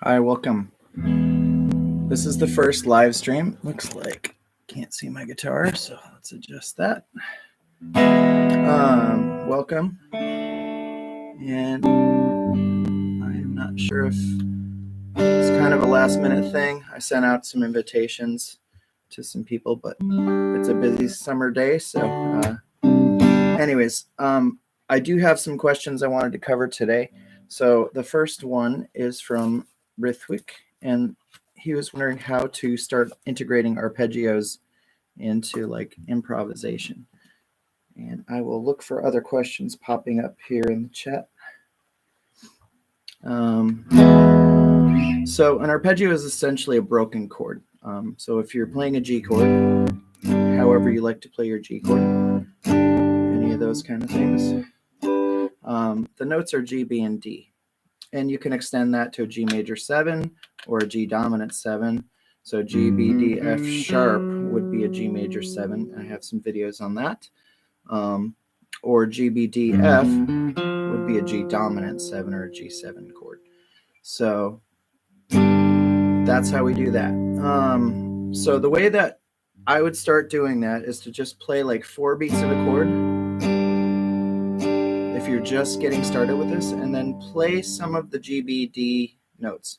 Hi, welcome. This is the first live stream. Looks like can't see my guitar, so let's adjust that. Welcome. And I am not sure if it's kind of a last minute thing. I sent out some invitations to some people, but it's a busy summer day. So anyways, I do have some questions I wanted to cover today. So the first one is from Rithwik, and he was wondering how to start integrating arpeggios into like improvisation. And I will look for other questions popping up here in the chat. So an arpeggio is essentially a broken chord. So if you're playing a G chord, however you like to play your G chord, any of those kind of things, the notes are G, B, and D. And you can extend that to a G major 7 or a G dominant 7. So G, B, D, F sharp would be a G major 7. I have some videos on that. Or G, B, D, F would be a G dominant 7 or a G7 chord. So that's how we do that. So the way that I would start doing that is to just play like 4 beats of a chord if you're just getting started with this, and then play some of the G, B, D notes.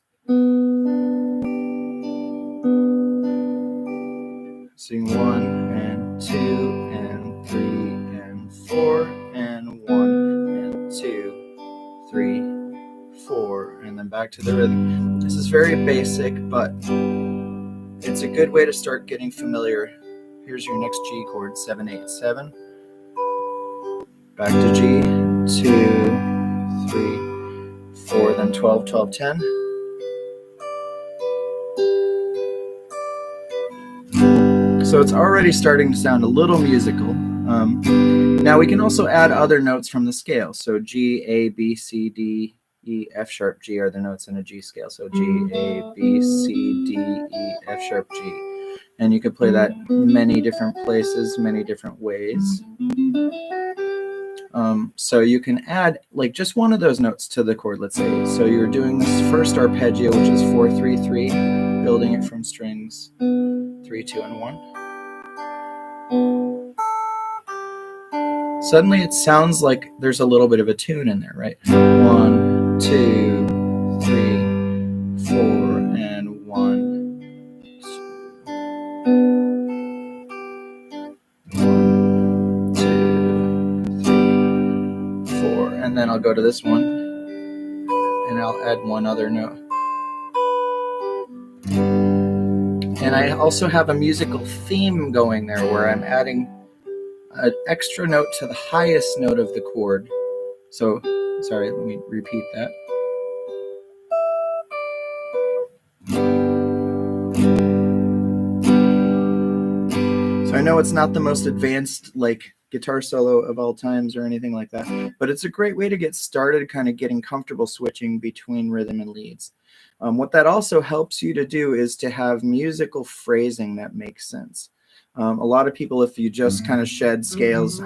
Sing 1 and 2 and 3 and 4 and 1 and 2, 3, 4, and then back to the rhythm. This is very basic, but it's a good way to start getting familiar. Here's your next G chord, 7, 8, 7. Back to G, 2, 3, 4, then 12, 12, 10. So it's already starting to sound a little musical. Now we can also add other notes from the scale. So G, A, B, C, D, E, F sharp, G are the notes in a G scale. So G, A, B, C, D, E, F sharp, G. And you could play that many different places, many different ways. So you can add like just one of those notes to the chord, let's say. So you're doing this first arpeggio, which is 4, 3, 3, building it from strings 3, 2, and 1. Suddenly it sounds like there's a little bit of a tune in there, right? 1, 2, 3, 4, and 1, 2, 4, and then I'll go to this one and I'll add one other note. And I also have a musical theme going there where I'm adding an extra note to the highest note of the chord. So, sorry, let me repeat that. So I know it's not the most advanced like guitar solo of all times or anything like that, but it's a great way to get started kind of getting comfortable switching between rhythm and leads. What that also helps you to do is to have musical phrasing that makes sense. A lot of people, if you just kind of shed scales,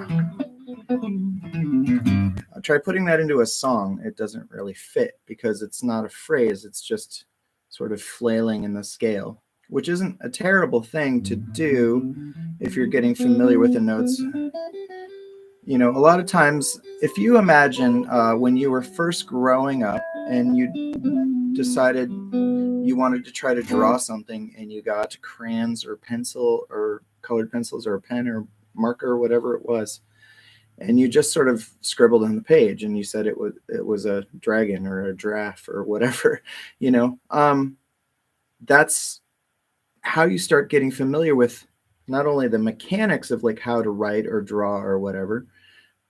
try putting that into a song, it doesn't really fit because it's not a phrase, it's just sort of flailing in the scale, which isn't a terrible thing to do if you're getting familiar with the notes. You know, a lot of times, if you imagine when you were first growing up and you decided you wanted to try to draw something and you got crayons or pencil or colored pencils or a pen or marker or whatever it was, and you just sort of scribbled on the page and you said it was a dragon or a giraffe or whatever, you know, that's how you start getting familiar with not only the mechanics of like how to write or draw or whatever,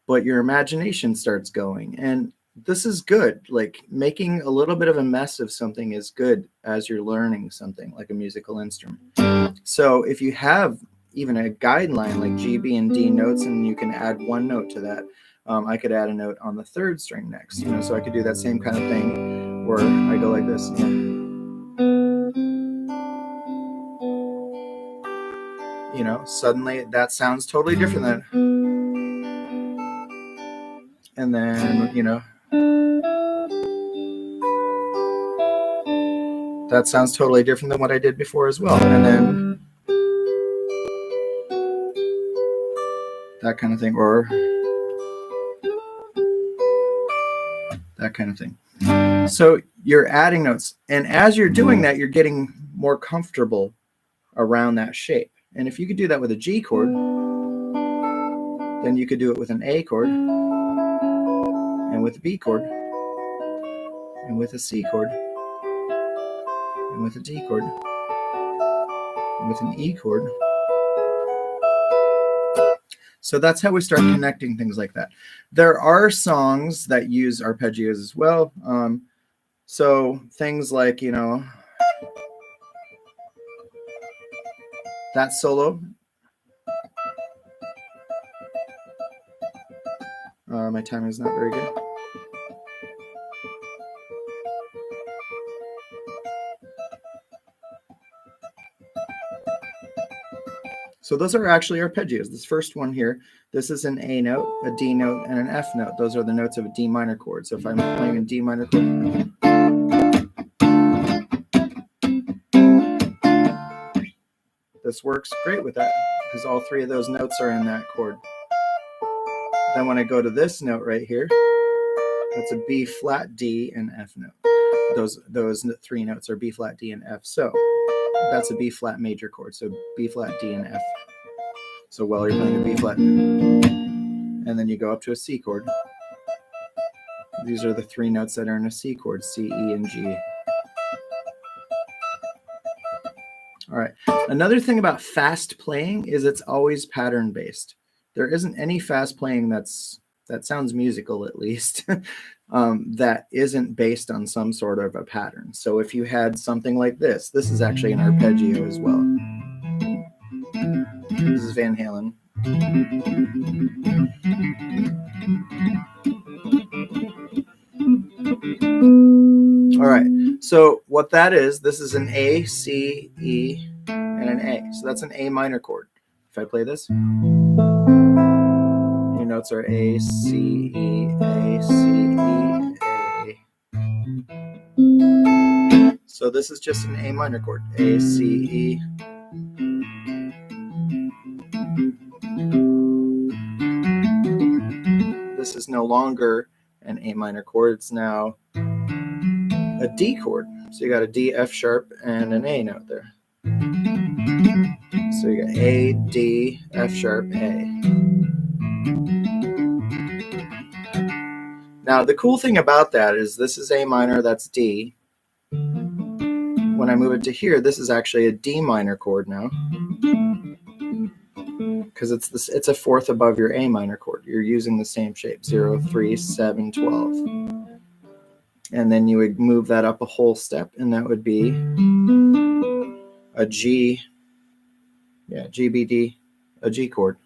but your imagination starts going. And this is good. Like making a little bit of a mess of something is good as you're learning something like a musical instrument. So if you have even a guideline like G, B, and D notes, and you can add one note to that, I could add a note on the 3rd string next, you know, so I could do that same kind of thing where I go like this. You know, suddenly that sounds totally different than, and then, you know, that sounds totally different than what I did before as well. And then that kind of thing, or that kind of thing. So you're adding notes. And as you're doing that, you're getting more comfortable around that shape. And if you could do that with a G chord, then you could do it with an A chord, and with a B chord, and with a C chord, and with a D chord, and with an E chord. So that's how we start connecting things like that. There are songs that use arpeggios as well. So things like, you know, that solo. My timing is not very good. So those are actually arpeggios. This first one here, this is an A note, a D note, and an F note. Those are the notes of a D minor chord. So if I'm playing a D minor chord, this works great with that because all three of those notes are in that chord. Then when I go to this note right here, that's a B flat, D, and F note. Those three notes are B flat, D, and F. So that's a B flat major chord. So B flat, D, and F. So while you're playing a B flat, and then you go up to a C chord. These are the three notes that are in a C chord, C, E, and G. All right. Another thing about fast playing is it's always pattern based. There isn't any fast playing that sounds musical, at least, that isn't based on some sort of a pattern. So if you had something like this is actually an arpeggio as well. This is Van Halen. All right, so what that is, this is an A, C, E, and an A. So that's an A minor chord. If I play this, your notes are A, C, E, A, C, E, A. So this is just an A minor chord, A, C, E. This is no longer an A minor chord, it's now a D chord. So you got a D, F sharp, and an A note there. So you got A, D, F sharp, A. Now the cool thing about that is this is A minor, that's D. When I move it to here, this is actually a D minor chord now, because it's a fourth above your A minor chord. You're using the same shape, 0, 3, 7, 12. And then you would move that up a whole step, and that would be a G, G, B, D, a G chord.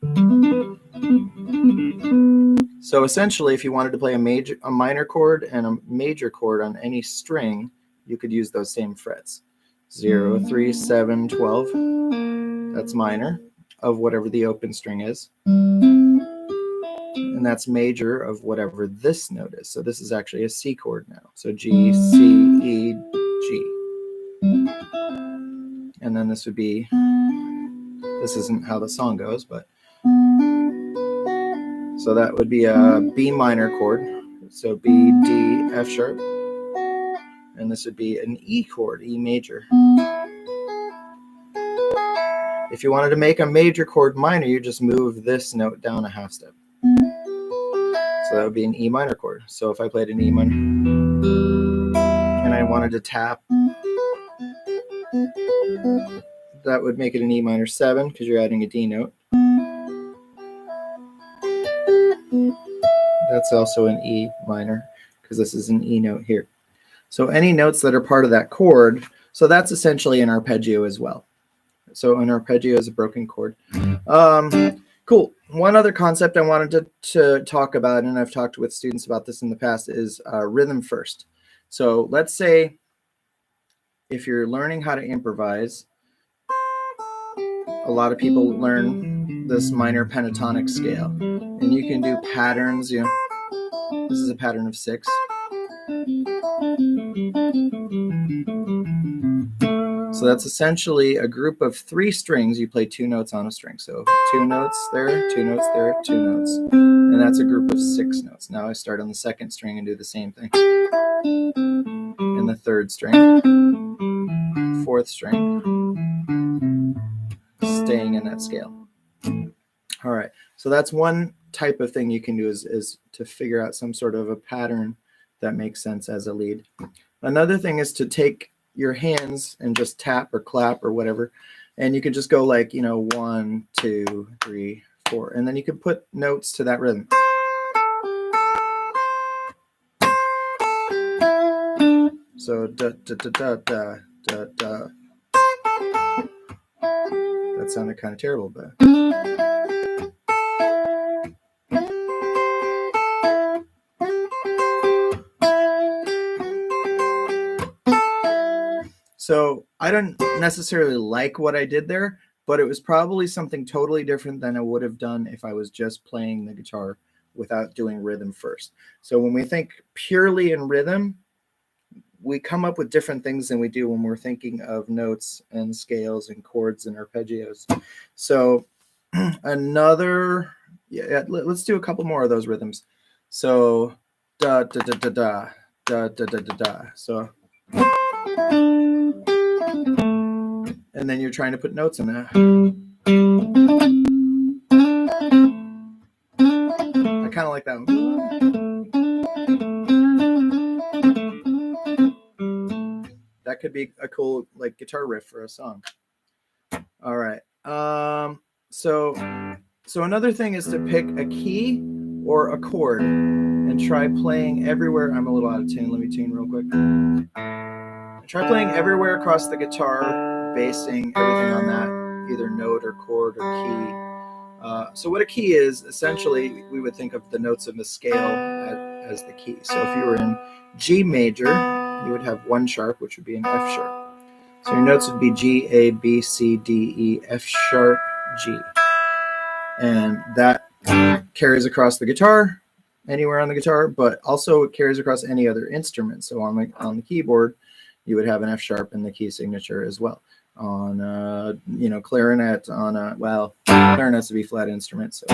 So essentially, if you wanted to play a minor chord and a major chord on any string, you could use those same frets. 0, 3, 7, 12. That's minor of whatever the open string is. And that's major of whatever this note is. So this is actually a C chord now. So G, C, E, G. And then this would be, this isn't how the song goes, but so that would be a B minor chord. So B, D, F sharp. And this would be an E chord, E major. If you wanted to make a major chord minor, you just move this note down a half step. So that would be an E minor chord. So if I played an E minor and I wanted to tap, that would make it an E minor 7 because you're adding a D note. That's also an E minor because this is an E note here. So any notes that are part of that chord, so that's essentially an arpeggio as well. So an arpeggio is a broken chord. Cool. One other concept I wanted to talk about, and I've talked with students about this in the past, is rhythm first. So let's say if you're learning how to improvise, a lot of people learn this minor pentatonic scale. And you can do patterns, you know, this is a pattern of 6. So that's essentially a group of 3 strings. You play 2 notes on a string. So 2 notes there, 2 notes there, 2 notes. And that's a group of 6 notes. Now I start on the 2nd string and do the same thing. And the 3rd string, 4th string, staying in that scale. All right, so that's one type of thing you can do is to figure out some sort of a pattern that makes sense as a lead. Another thing is to take your hands and just tap or clap or whatever, and you could just go like, 1, 2, 3, 4, and then you can put notes to that rhythm. So da da da da da da da. That sounded kind of terrible, but. So I don't necessarily like what I did there, but it was probably something totally different than I would have done if I was just playing the guitar without doing rhythm first. So when we think purely in rhythm, we come up with different things than we do when we're thinking of notes and scales and chords and arpeggios. So let's do a couple more of those rhythms. So da da da da da da da da da da. So. And then you're trying to put notes in that. I kind of like that one. That could be a cool like guitar riff for a song. All right. So another thing is to pick a key or a chord and try playing everywhere. I'm a little out of tune. Let me tune real quick. Try playing everywhere across the guitar, basing everything on that, either note or chord or key. So what a key is, essentially, we would think of the notes in the scale as the key. So if you were in G major, you would have 1 sharp, which would be an F sharp. So your notes would be G, A, B, C, D, E, F sharp, G. And that carries across the guitar, anywhere on the guitar, but also it carries across any other instrument. So on the keyboard, you would have an F sharp in the key signature as well. On clarinet, clarinet's a B flat instrument, so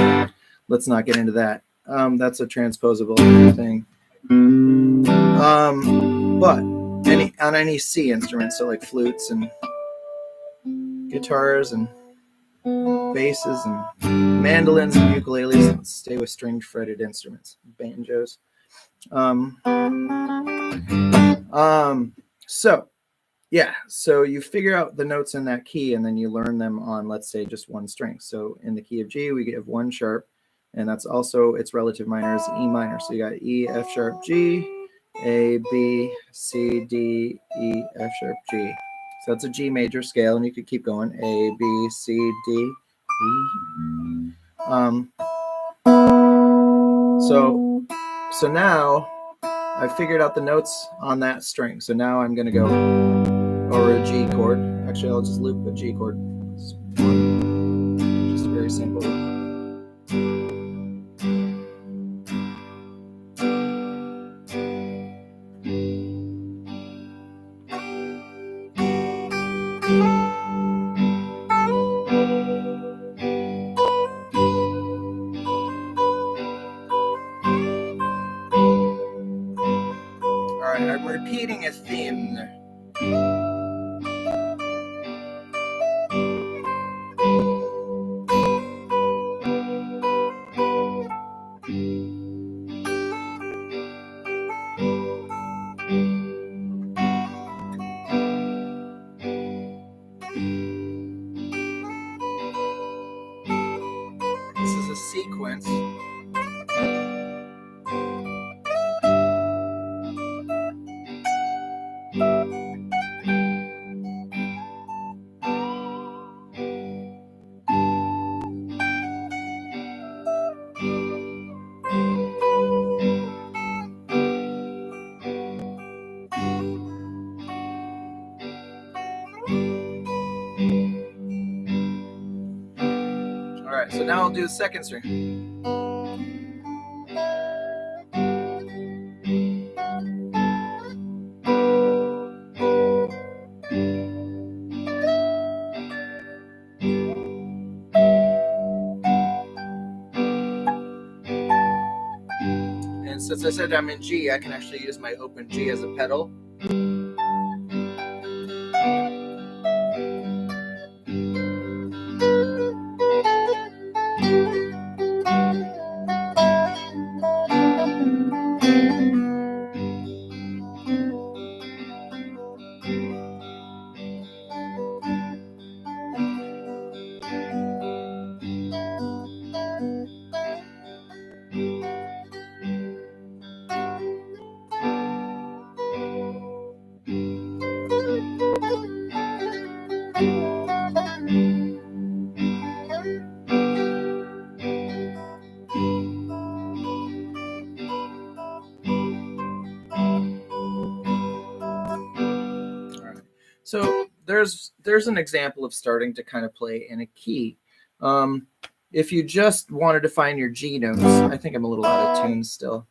let's not get into that. That's a transposable thing. But on any C instrument, so like flutes and guitars and basses and mandolins and ukuleles. Let's stay with stringed fretted instruments, banjos. So you figure out the notes in that key and then you learn them on, let's say, just 1 string. So in the key of G, we have 1 sharp, and that's also its relative minor is E minor. So you got E, F sharp, G, A, B, C, D, E, F sharp, G. So that's a G major scale, and you could keep going. A, B, C, D, E. So now I figured out the notes on that string. So now I'm going to go over a G chord. Actually, I'll just loop a G chord. Just very simple. All right, I'm repeating a theme there. This is a sequence. All right, so now I'll do the 2nd string. since I said I'm in G, I can actually use my open G as a pedal. So there's an example of starting to kind of play in a key. If you just wanted to find your G notes, I think I'm a little out of tune still.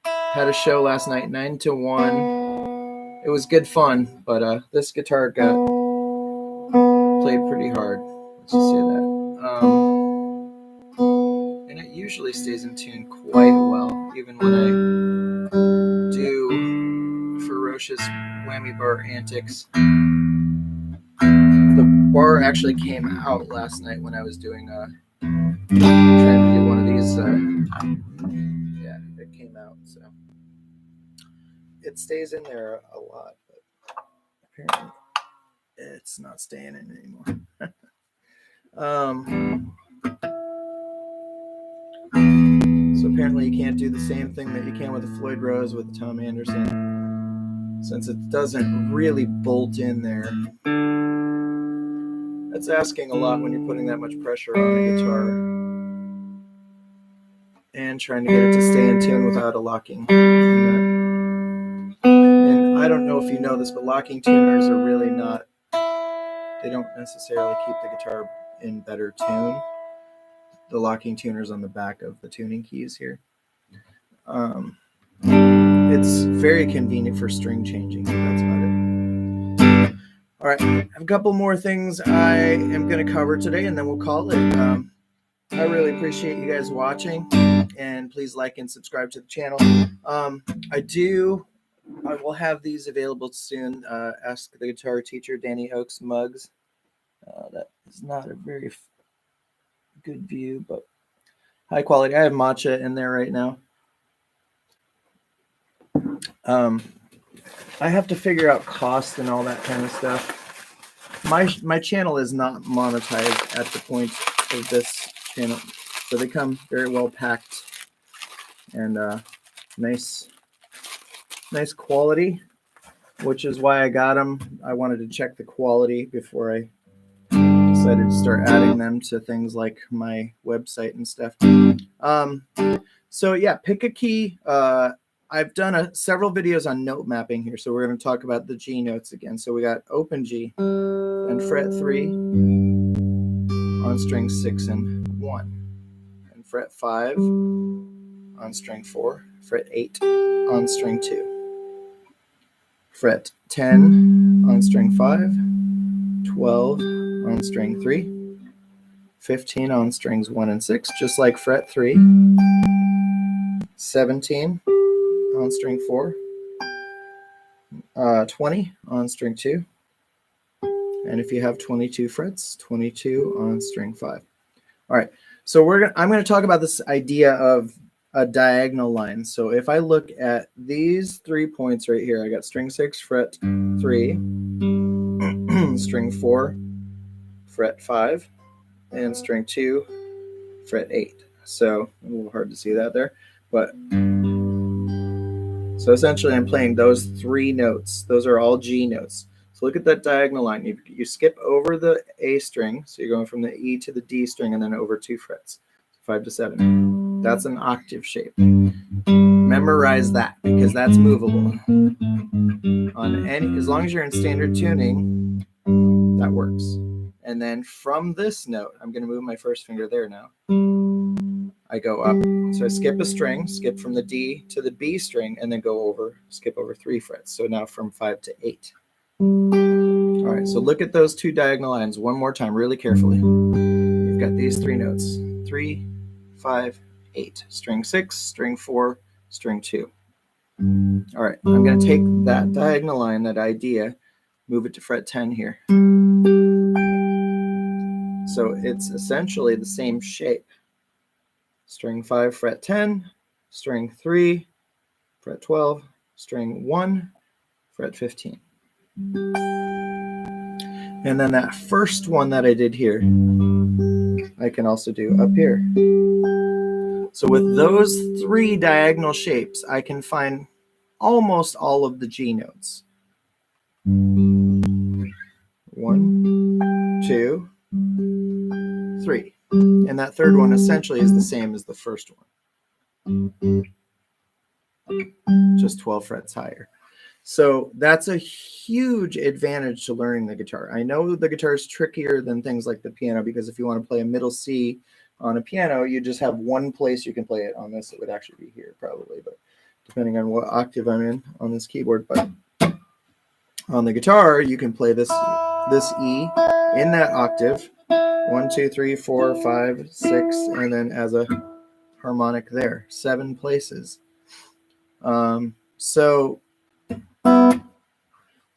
Had a show last night, 9 to 1. It was good fun, but this guitar got played pretty hard. Let's just say that. And it usually stays in tune quite well, even when I do ferocious whammy bar antics. The bar actually came out last night when I was doing trying to do one of these. Yeah, it came out, so it stays in there a lot, but apparently it's not staying in anymore. So apparently you can't do the same thing that you can with the Floyd Rose with the Tom Anderson, since it doesn't really bolt in there. That's asking a lot when you're putting that much pressure on the guitar and trying to get it to stay in tune without a locking. And I don't know if you know this, but locking tuners are really not, they don't necessarily keep the guitar in better tune. The locking tuners on the back of the tuning keys here. It's very convenient for string changing. That's about it. All right, I have a couple more things I am going to cover today, and then we'll call it. I really appreciate you guys watching, and please like and subscribe to the channel. I will have these available soon. Ask the Guitar Teacher, Danny Oaks mugs. That is not a very good view, but high quality. I have matcha in there right now. I have to figure out cost and all that kind of stuff. My channel is not monetized at the point of this channel, so they come very well packed and nice quality, which is why I got them. I wanted to check the quality before I decided to start adding them to things like my website and stuff. So yeah, pick a key. I've done several videos on note mapping here, so we're going to talk about the G notes again. So we got open G and fret 3 on string 6 and 1, and fret 5 on string 4, fret 8 on string 2, fret 10 on string 5, 12 on string 3, 15 on strings 1 and 6, just like fret 3, 17 on string 4, 20 on string 2, and if you have 22 frets, 22 on string 5. All right, so I'm going to talk about this idea of a diagonal line. So if I look at these 3 points right here, I got string 6, fret 3, string 4, fret 5, and string 2, fret 8. So a little hard to see that there, but so essentially I'm playing those 3 notes. Those are all G notes. So look at that diagonal line. You skip over the A string, so you're going from the E to the D string and then over 2 frets, 5 to 7. That's an octave shape. Memorize that because that's movable. As long as you're in standard tuning, that works. And then from this note, I'm going to move my first finger there now. I go up. So I skip a string, skip from the D to the B string, and then skip over 3 frets. So now from 5 to 8. All right, so look at those 2 diagonal lines one more time really carefully. You've got these 3 notes, 3, 5, 8. String 6, string 4, string 2. All right, I'm going to take that diagonal line, that idea, move it to fret 10 here. So it's essentially the same shape. String 5, fret 10, string 3, fret 12, string 1, fret 15. And then that first one that I did here, I can also do up here. So with those 3 diagonal shapes, I can find almost all of the G notes. 1, 2, 3. And that third one essentially is the same as the first one, just 12 frets higher. So that's a huge advantage to learning the guitar. I know the guitar is trickier than things like the piano, because if you want to play a middle C on a piano, you just have one place you can play it. On this, it would actually be here probably, but depending on what octave I'm in on this keyboard. But on the guitar, you can play this E in that octave, 1, 2, 3, 4, 5, 6, and then as a harmonic there, 7 places. So the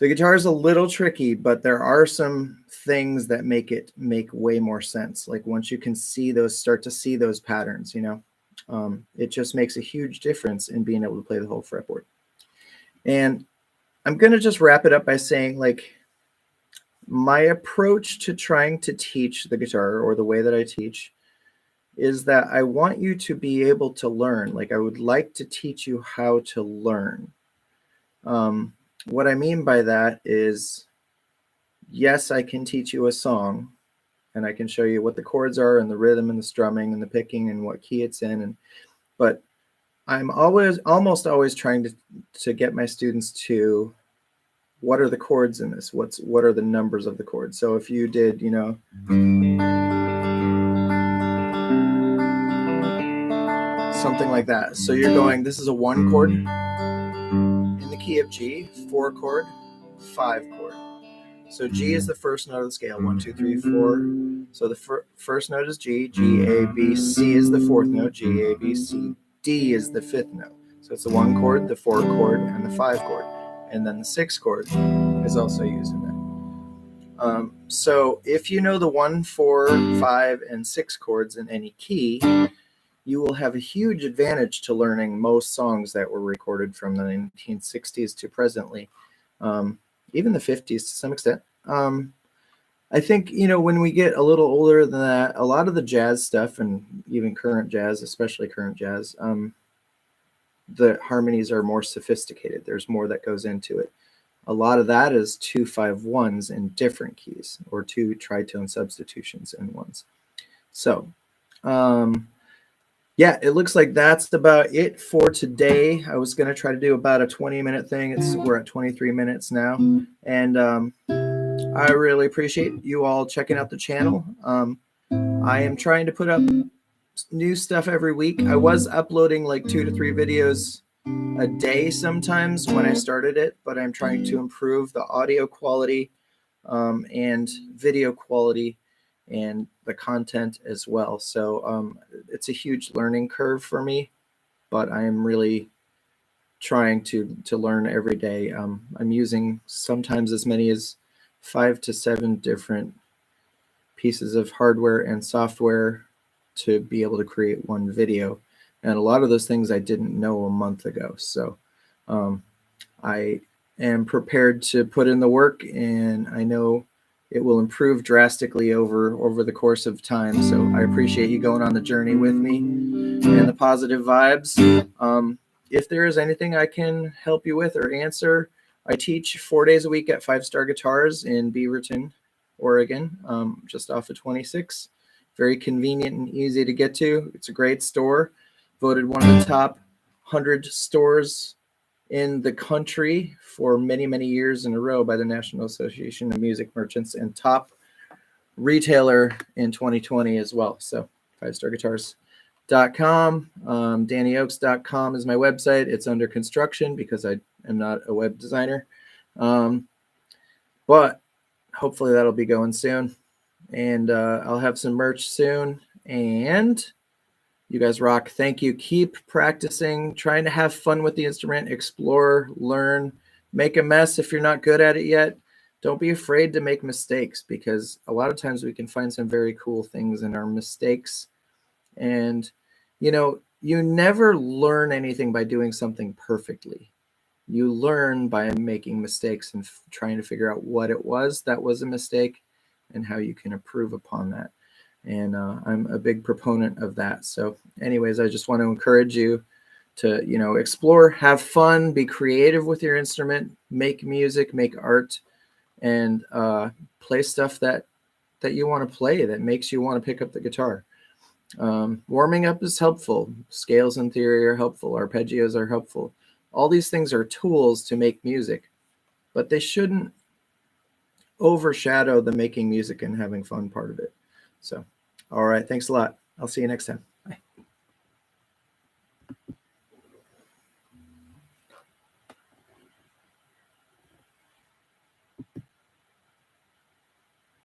guitar is a little tricky, but there are some things that make it make way more sense. Like once you can see those, start to see those patterns, you know, it just makes a huge difference in being able to play the whole fretboard. And I'm going to just wrap it up by saying, like, my approach to trying to teach the guitar, or the way that I teach, is that I want you to be able to learn. Like, I would like to teach you how to learn. What I mean by that is, yes, I can teach you a song, and I can show you what the chords are and the rhythm and the strumming and the picking and what key it's in. But I'm almost always trying to get my students to, what are the chords in this? What are the numbers of the chords? So if you did, you know, something like that. So you're going, this is a 1 chord in the key of G, 4 chord, 5 chord. So G is the first note of the scale, 1, 2, 3, 4. So the first note is G, G, A, B, C is the 4th note, G, A, B, C, D is the 5th note. So it's the 1 chord, the 4 chord, and the 5 chord. And then the 6 chord is also used in that. So if you know the 1, 4, 5, and 6 chords in any key, you will have a huge advantage to learning most songs that were recorded from the 1960s to presently, even the 50s to some extent. I think, you know, when we get a little older than that, a lot of the jazz stuff, and even current jazz, especially current jazz, the harmonies are more sophisticated. There's more that goes into it. A lot of that is 2 5-1s in different keys, or 2 tritone substitutions in ones. So, yeah, it looks like that's about it for today. I was going to try to do about a 20-minute thing. We're at 23 minutes now. And I really appreciate you all checking out the channel. I am trying to put up new stuff every week. I was uploading like 2 to 3 videos a day sometimes when I started it, but I'm trying to improve the audio quality and video quality and the content as well. So it's a huge learning curve for me, but I am really trying to learn every day. I'm using sometimes as many as 5 to 7 different pieces of hardware and software to be able to create one video. And a lot of those things I didn't know a month ago. So I am prepared to put in the work, and I know it will improve drastically over the course of time. So I appreciate you going on the journey with me and the positive vibes. If there is anything I can help you with or answer, I teach 4 days a week at 5 Star Guitars in Beaverton, Oregon, just off of 26. Very convenient and easy to get to. It's a great store. Voted one of the top 100 stores in the country for many, many years in a row by the National Association of Music Merchants, and top retailer in 2020 as well. So 5starguitars.com. DannyOaks.com is my website. It's under construction because I am not a web designer. But hopefully that'll be going soon. And I'll have some merch soon. And You guys rock. Thank you. Keep practicing, trying to have fun with the instrument, explore, learn, make a mess if you're not good at it yet. Don't be afraid to make mistakes, because a lot of times we can find some very cool things in our mistakes. And, you know, you never learn anything by doing something perfectly. You learn by making mistakes and trying to figure out what it was that was a mistake and how you can improve upon that. And I'm a big proponent of that. So anyways, I just want to encourage you to, you know, explore, have fun, be creative with your instrument, make music, make art, and play stuff that you want to play, that makes you want to pick up the guitar. Warming up is helpful. Scales in theory are helpful. Arpeggios are helpful. All these things are tools to make music, but they shouldn't overshadow the making music and having fun part of it. So, all right. Thanks a lot. I'll see you next time.